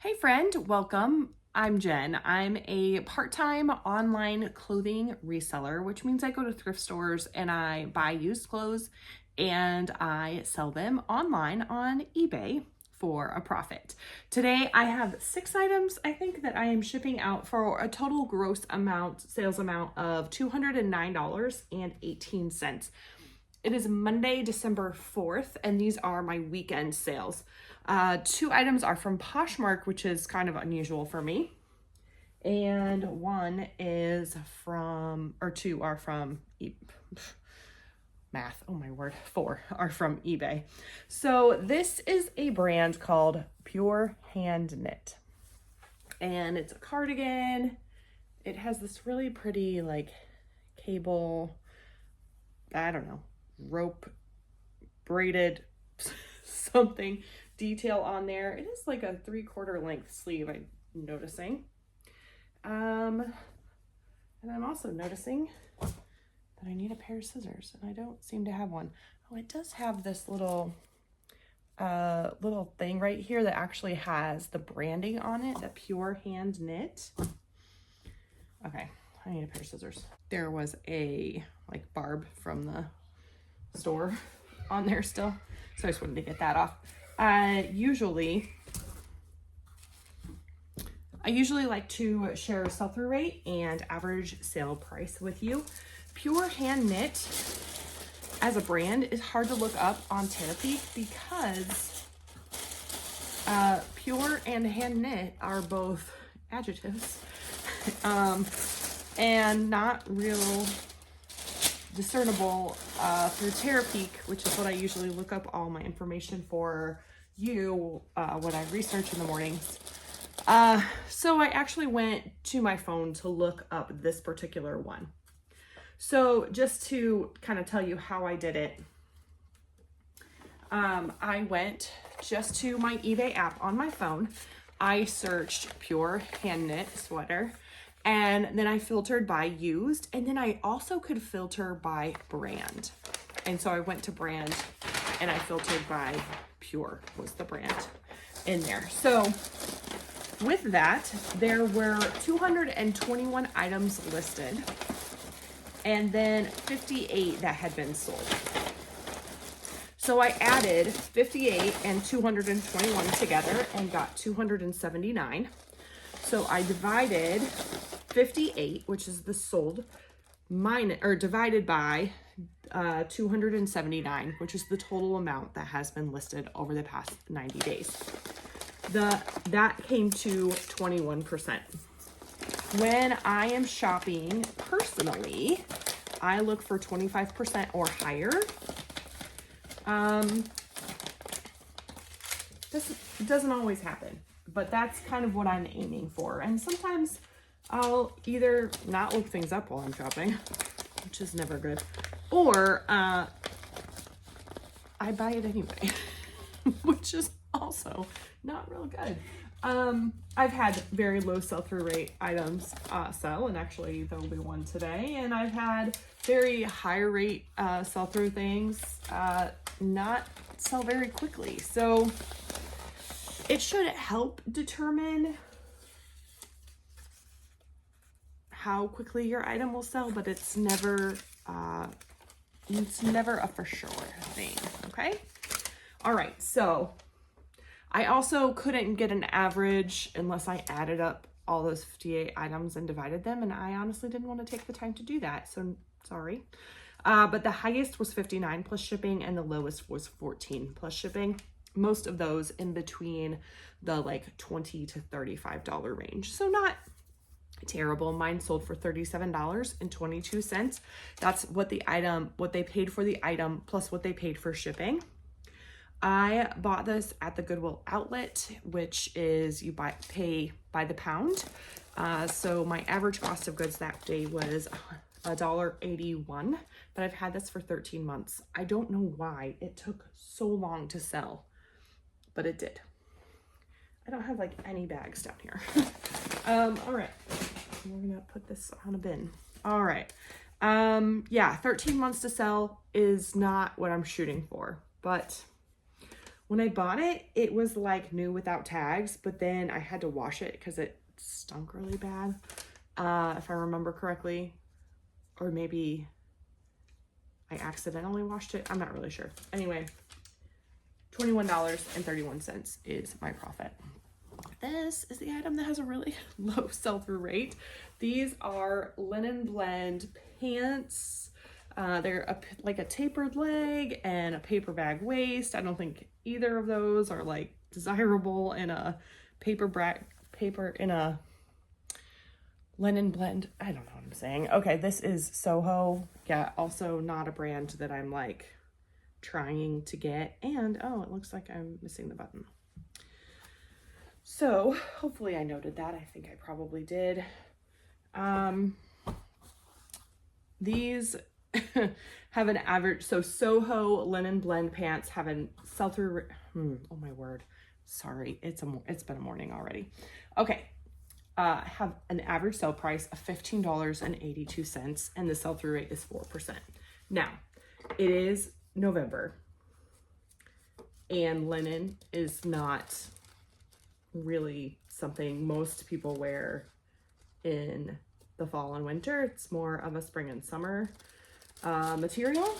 Hey friend, welcome. I'm Jen. I'm a part-time online clothing reseller, which means I go to thrift stores and I buy used clothes and I sell them online on eBay for a profit. Today I have 6 items I think that I am shipping out for a total gross sales amount of $209.18. It is Monday, December 4th, and these are my weekend sales. 2 items are from Poshmark, which is kind of unusual for me. And 2 are from math. Oh my word. 4 are from eBay. So this is a brand called Pure Hand Knit. And it's a cardigan. It has this really pretty like cable, I don't know, rope braided something detail on there. It is like a 3/4 length sleeve, I'm noticing. And I'm also noticing that I need a pair of scissors and I don't seem to have one. Oh, it does have this little thing right here that actually has the branding on it, the Pure Hand Knit. Okay, I need a pair of scissors. There was a like barb from the store on there still, so I just wanted to get that off. I usually like to share sell-through rate and average sale price with you. Pure Hand Knit as a brand is hard to look up on Therapy because pure and hand knit are both adjectives and not real discernible through Terapeak, which is what I usually look up all my information for you when I research in the mornings. So I actually went to my phone to look up this particular one. So just to kind of tell you how I did it, I went just to my eBay app on my phone. I searched Pure Hand Knit sweater. And then I filtered by used, and then I also could filter by brand. And so I went to brand and I filtered by Pure was the brand in there. So with that, there were 221 items listed and then 58 that had been sold. So I added 58 and 221 together and got 279. So I divided 58, which is the sold, divided by 279, which is the total amount that has been listed over the past 90 days. That came to 21%. When I am shopping personally, I look for 25% or higher. This doesn't always happen, but that's kind of what I'm aiming for. And sometimes I'll either not look things up while I'm shopping, which is never good, or I buy it anyway, which is also not real good. I've had very low sell-through rate items sell, and actually there'll be one today, and I've had very high rate sell-through things not sell very quickly. So it should help determine how quickly your item will sell, but it's never a for sure thing. Okay. All right. So I also couldn't get an average unless I added up all those 58 items and divided them. And I honestly didn't want to take the time to do that. So sorry. But the highest was 59 plus shipping and the lowest was 14 plus shipping. Most of those in between the like $20 to $35 range. So not terrible. Mine sold for $37.22. That's what they paid for the item plus what they paid for shipping. I bought this at the Goodwill outlet, which is you pay by the pound. So my average cost of goods that day was $1.81, but I've had this for 13 months. I don't know why it took so long to sell, but it did. I don't have like any bags down here. All right, we're gonna put this on a bin. All right. Yeah, 13 months to sell is not what I'm shooting for, but When I bought it, it was like new without tags, but then I had to wash it because it stunk really bad, if I remember correctly. Or maybe I accidentally washed it. I'm not really sure. Anyway, $21.31 is my profit. This is the item that has a really low sell-through rate. These are linen blend pants. They're like a tapered leg and a paper bag waist. I don't think either of those are like desirable in a in a linen blend. I don't know what I'm saying. Okay, this is Soho. Yeah, also not a brand that I'm like trying to get. And oh, it looks like I'm missing the button. So hopefully I noted that. I think I probably did. These have an average, so Soho linen blend pants have a sell-through, oh my word, sorry, it's been a morning already. Okay, have an average sale price of $15.82, and the sell-through rate is 4%. Now, it is November, and linen is not really something most people wear in the fall and winter. It's more of a spring and summer material.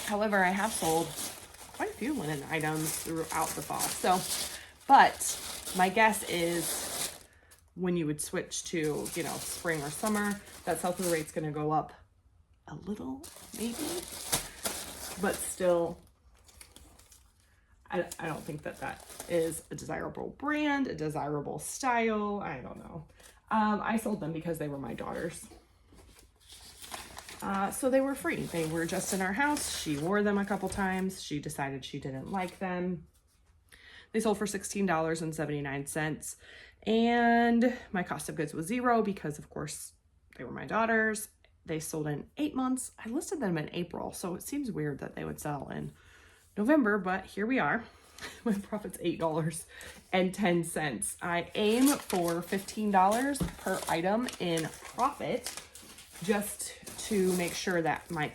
However, I have sold quite a few linen items throughout the fall. So, but my guess is when you would switch to, you know, spring or summer, that sell-through rate's going to go up a little, maybe, but still, I don't think that that is a desirable brand, a desirable style. I don't know. I sold them because they were my daughter's. So they were free. They were just in our house. She wore them a couple times. She decided she didn't like them. They sold for $16.79. And my cost of goods was $0 because, of course, they were my daughter's. They sold in 8 months. I listed them in April, so it seems weird that they would sell in November, but here we are. My profit's $8.10. I aim for $15 per item in profit, just to make sure that my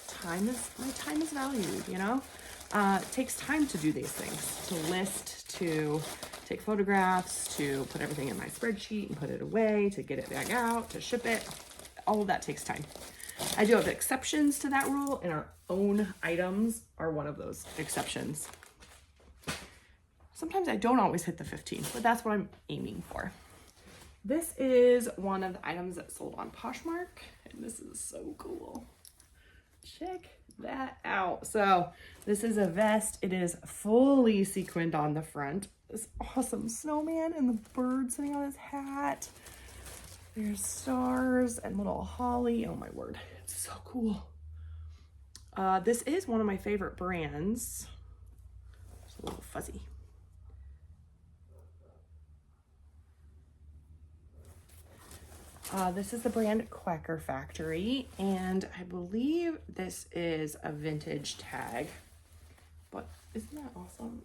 time is valued, you know? It takes time to do these things, to list, to take photographs, to put everything in my spreadsheet and put it away, to get it back out, to ship it. All of that takes time. I do have exceptions to that rule, and our own items are one of those exceptions. Sometimes I don't always hit the 15, but that's what I'm aiming for. This is one of the items that sold on Poshmark, and this is so cool. Check that out. So this is a vest. It is fully sequined on the front. This awesome snowman and the bird sitting on his hat. There's stars and little holly. Oh my word, it's so cool. This is one of my favorite brands. It's a little fuzzy. This is the brand Quacker Factory, and I believe this is a vintage tag, but isn't that awesome?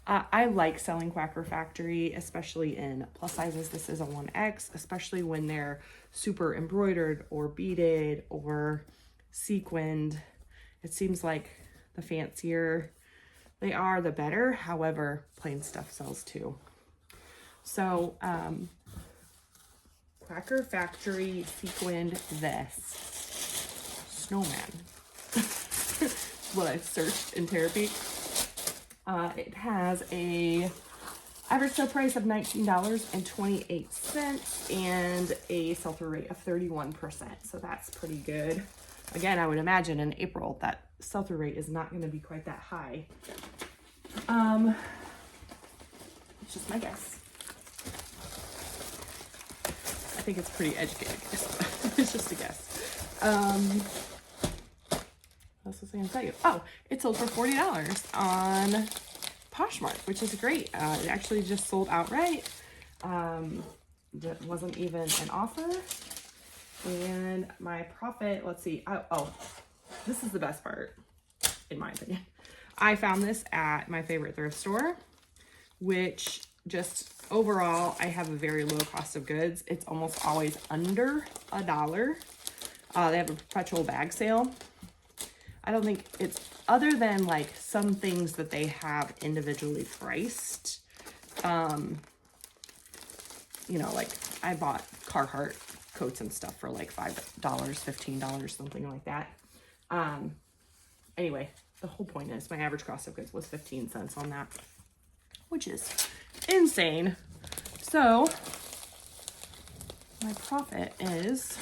I like selling Quacker Factory, especially in plus sizes. This is a 1X, especially when they're super embroidered or beaded or sequined. It seems like the fancier they are, the better. However, plain stuff sells too. So, Quacker Factory sequined vest. Snowman. What I searched in Therapy. It has a average sale price of $19.28 and a sell-through rate of 31%. So that's pretty good. Again, I would imagine in April that sell-through rate is not going to be quite that high. It's just my guess. I think it's pretty educated. It's just a guess. What else was I going to tell you? Oh, it sold for $40 on Poshmark, which is great. It actually just sold outright. That wasn't even an offer. And my profit, let's see. Oh, this is the best part, in my opinion. I found this at my favorite thrift store, which just overall, I have a very low cost of goods. It's almost always under $1. They have a perpetual bag sale. I don't think it's, other than like some things that they have individually priced. You know, like I bought Carhartt coats and stuff for like $5, $15, something like that. Anyway, the whole point is my average cost of goods was 15 cents on that, which is insane. So my profit is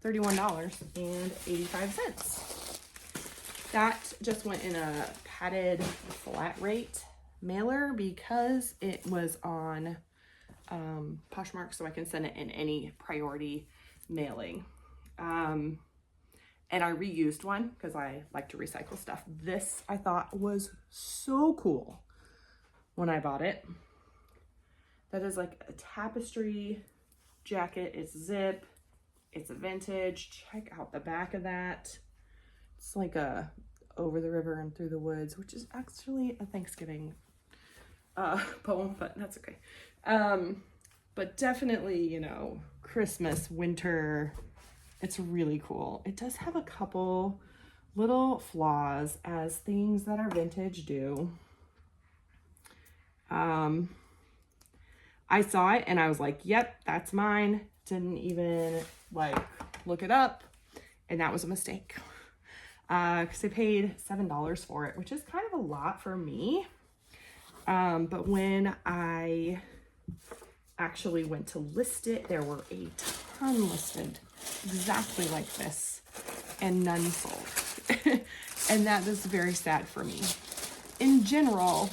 $31.85. That just went in a padded flat rate mailer because it was on Poshmark, so I can send it in any priority mailing. And I reused one because I like to recycle stuff. This I thought was so cool when I bought it. That is like a tapestry jacket. It's zip. It's a vintage. Check out the back of that. It's like a over the river and through the woods, which is actually a Thanksgiving poem, but that's okay. But definitely, you know, Christmas, winter, it's really cool. It does have a couple little flaws, as things that are vintage do. I saw it and I was like, yep, that's mine. Didn't even like look it up, and that was a mistake. Because I paid $7 for it, which is kind of a lot for me. But when I actually went to list it, there were a ton listed exactly like this and none sold. And that is very sad for me. In general,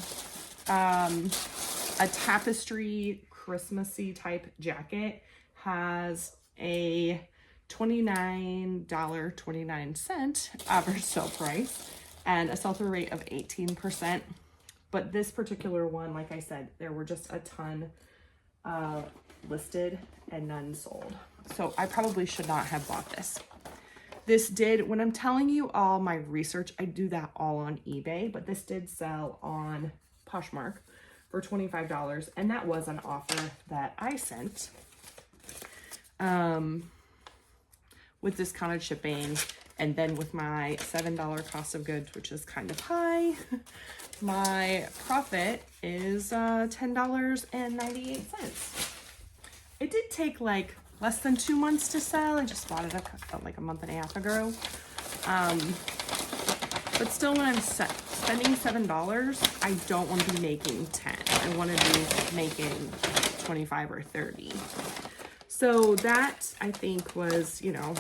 a tapestry Christmassy type jacket has a $29.29 average sale price and a sell-through rate of 18%. But this particular one, like I said, there were just a ton listed and none sold. So I probably should not have bought this. This did, when I'm telling you all my research, I do that all on eBay, but this did sell on Poshmark for $25, and that was an offer that I sent with discounted shipping, and then with my $7 cost of goods, which is kind of high, my profit is $10.98. It did take like less than 2 months to sell. I just bought it like a month and a half ago. But still, when I'm spending $7, I don't want to be making 10. I want to be making 25 or 30. So that, I think, was, you know,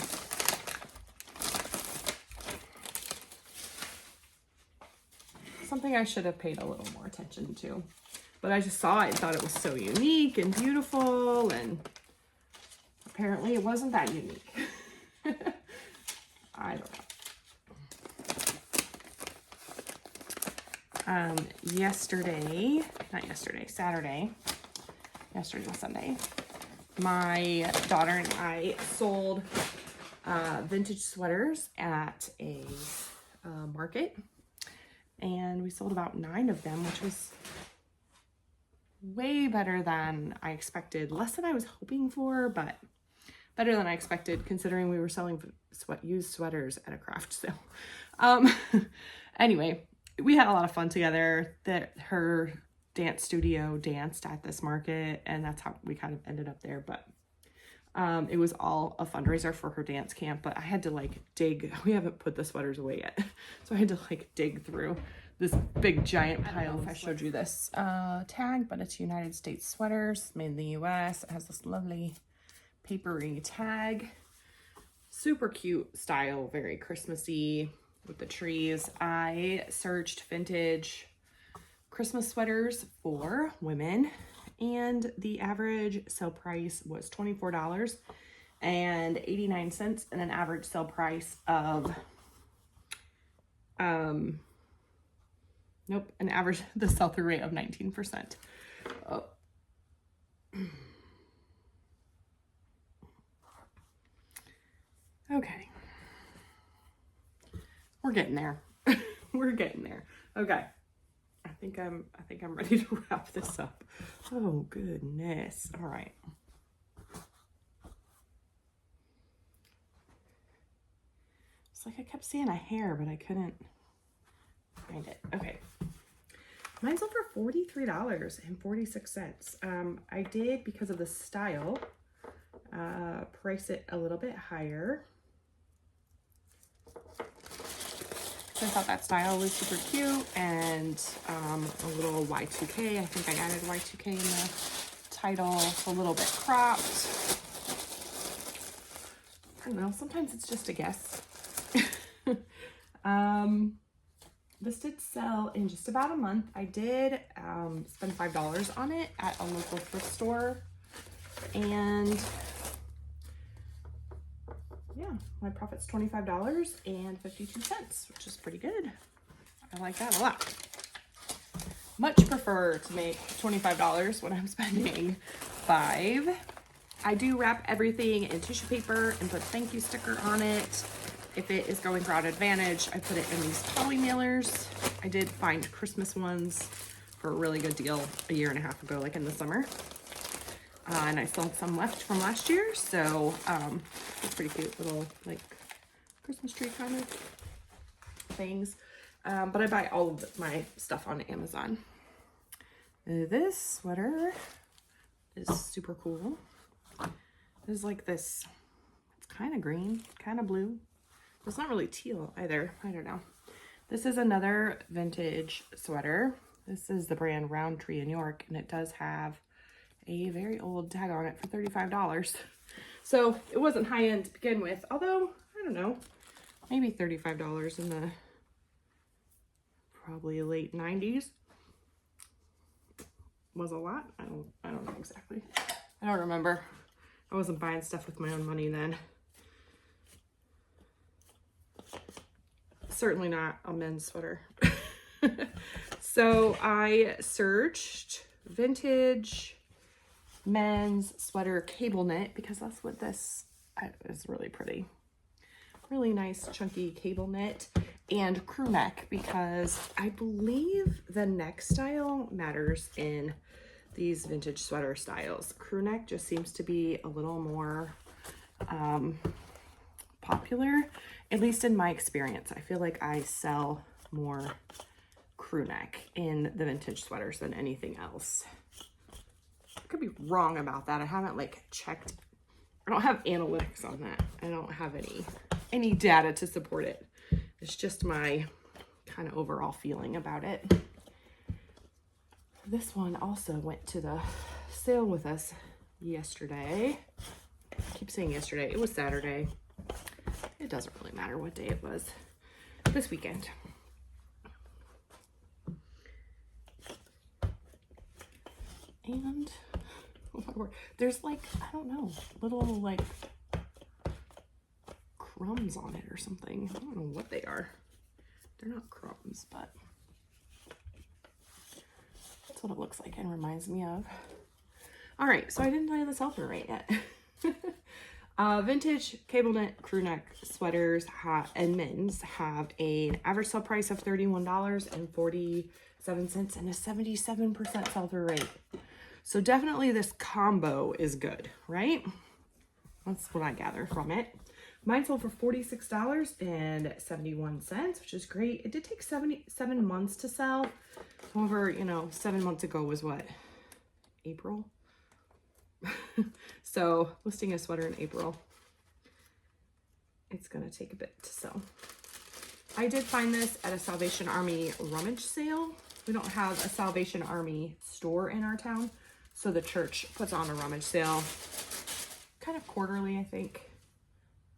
something I should have paid a little more attention to. But I just saw it and thought it was so unique and beautiful, and apparently it wasn't that unique. I don't know. Saturday. Yesterday was Sunday. My daughter and I sold vintage sweaters at a market, and we sold about 9 of them, which was way better than I expected. Less than I was hoping for, but better than I expected, considering we were selling used sweaters at a craft sale. Anyway, we had a lot of fun together. Her dance studio danced at this market, and that's how we kind of ended up there. But it was all a fundraiser for her dance camp, but I had to like dig. We haven't put the sweaters away yet, so I had to like dig through this big giant pile. I don't know if I showed you this tag, but it's United States Sweaters, made in the US. It has this lovely papery tag. Super cute style, very Christmassy with the trees. I searched vintage Christmas sweaters for women, and the average sale price was $24.89, and an average sale price of the sell-through rate of 19%. Oh. Okay. We're getting there. We're getting there. Okay. I think I'm ready to wrap this up. Oh, goodness. All right. It's like I kept seeing a hair, but I couldn't find it. Okay. Mine sold for $43.46. I did, because of the style, price it a little bit higher. So I thought that style was super cute, and a little Y2K. I think I added Y2K in the title. It's a little bit cropped. I don't know. Sometimes it's just a guess. This did sell in just about a month. I did spend $5 on it at a local thrift store, and yeah, my profit's $25.52, which is pretty good. I like that a lot. Much prefer to make $25 when I'm spending $5. I do wrap everything in tissue paper and put a thank you sticker on it. If it is going Crowd Advantage, I put it in these poly mailers. I did find Christmas ones for a really good deal a year and a half ago, like in the summer. And I still have some left from last year, so it's pretty cute little like Christmas tree kind of things. But I buy all of my stuff on Amazon. This sweater is super cool. It's like this, it's kind of green, kind of blue. It's not really teal either. I don't know. This is another vintage sweater. This is the brand Roundtree in York, and it does have a very old tag on it for $35. So it wasn't high end to begin with, although, I don't know, maybe $35 in the probably late 90s was a lot. I don't know exactly. I don't remember. I wasn't buying stuff with my own money then. Certainly not a men's sweater. So I searched vintage men's sweater cable knit, because that's what this is. Really pretty. Really nice chunky cable knit, and crew neck, because I believe the neck style matters in these vintage sweater styles. Crew neck just seems to be a little more popular, at least in my experience. I feel like I sell more crew neck in the vintage sweaters than anything else. I could be wrong about that. I haven't like checked. I don't have analytics on that. I don't have any data to support it. It's just my kind of overall feeling about it. This one also went to the sale with us yesterday. I keep saying yesterday. It was Saturday. It doesn't really matter what day it was. This weekend. And, oh my word, there's like, I don't know, little like crumbs on it or something. I don't know what they are. They're not crumbs, but that's what it looks like and reminds me of. All right, so I didn't tell you the sell-through rate yet. Vintage cable knit crew neck sweaters and men's have an average sale price of $31.47 and a 77% sell-through rate. So definitely this combo is good, right? That's what I gather from it. Mine sold for $46.71, which is great. It did take 7 months to sell. However, you know, 7 months ago was what? April? So listing a sweater in April, it's gonna take a bit to sell. I did find this at a Salvation Army rummage sale. We don't have a Salvation Army store in our town, so the church puts on a rummage sale kind of quarterly, I think.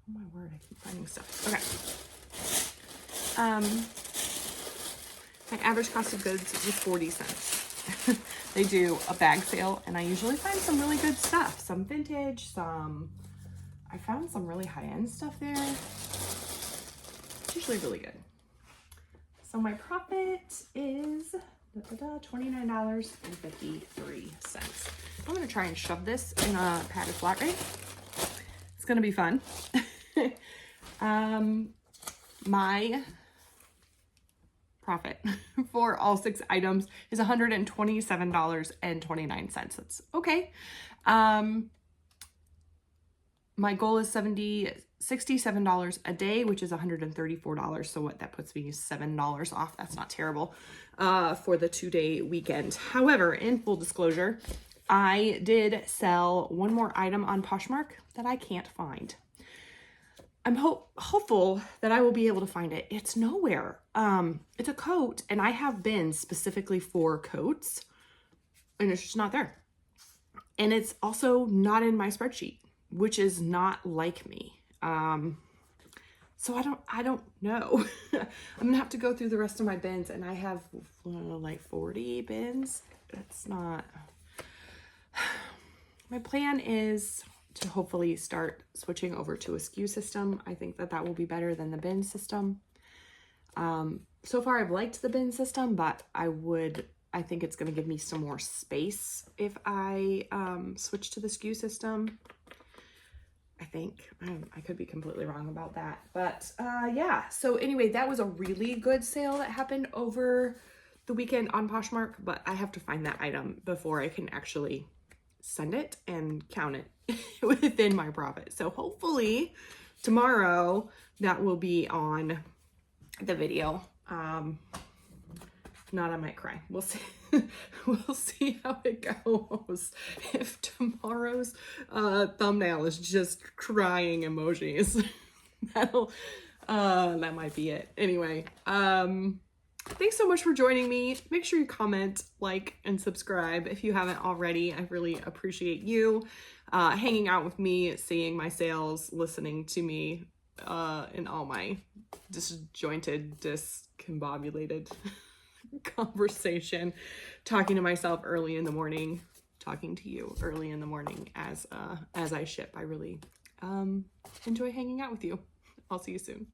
Oh my word, I keep finding stuff. Okay. My average cost of goods was 40 cents. They do a bag sale, and I usually find some really good stuff. Some vintage, I found some really high-end stuff there. It's usually really good. So my profit is $29.53. I'm gonna try and shove this in a padded flat rate. It's gonna be fun. My profit for all 6 items is $127.29. That's okay. My goal is 70 $67 a day, which is $134. So what that puts me is $7 off. That's not terrible for the 2-day weekend. However, in full disclosure, I did sell one more item on Poshmark that I can't find. I'm hopeful that I will be able to find it. It's nowhere. It's a coat, and I have bins specifically for coats, and it's just not there. And it's also not in my spreadsheet, which is not like me. So I don't know. I'm gonna have to go through the rest of my bins, and I have like 40 bins. It's not. My plan is to hopefully start switching over to a SKU system. I think that will be better than the bin system. So far I've liked the bin system, but I think it's going to give me some more space if I switch to the SKU system. I think. I could be completely wrong about that. But yeah, so anyway, that was a really good sale that happened over the weekend on Poshmark, but I have to find that item before I can actually send it and count it within my profit. So hopefully tomorrow that will be on the video. If not, I might cry. We'll see. We'll see how it goes. If tomorrow's thumbnail is just crying emojis, that might be it. Anyway, thanks so much for joining me. Make sure you comment, like, and subscribe if you haven't already. I really appreciate you hanging out with me, seeing my sales, listening to me in all my disjointed, discombobulated conversation, talking to myself early in the morning, talking to you early in the morning as I ship. I really enjoy hanging out with you. I'll see you soon.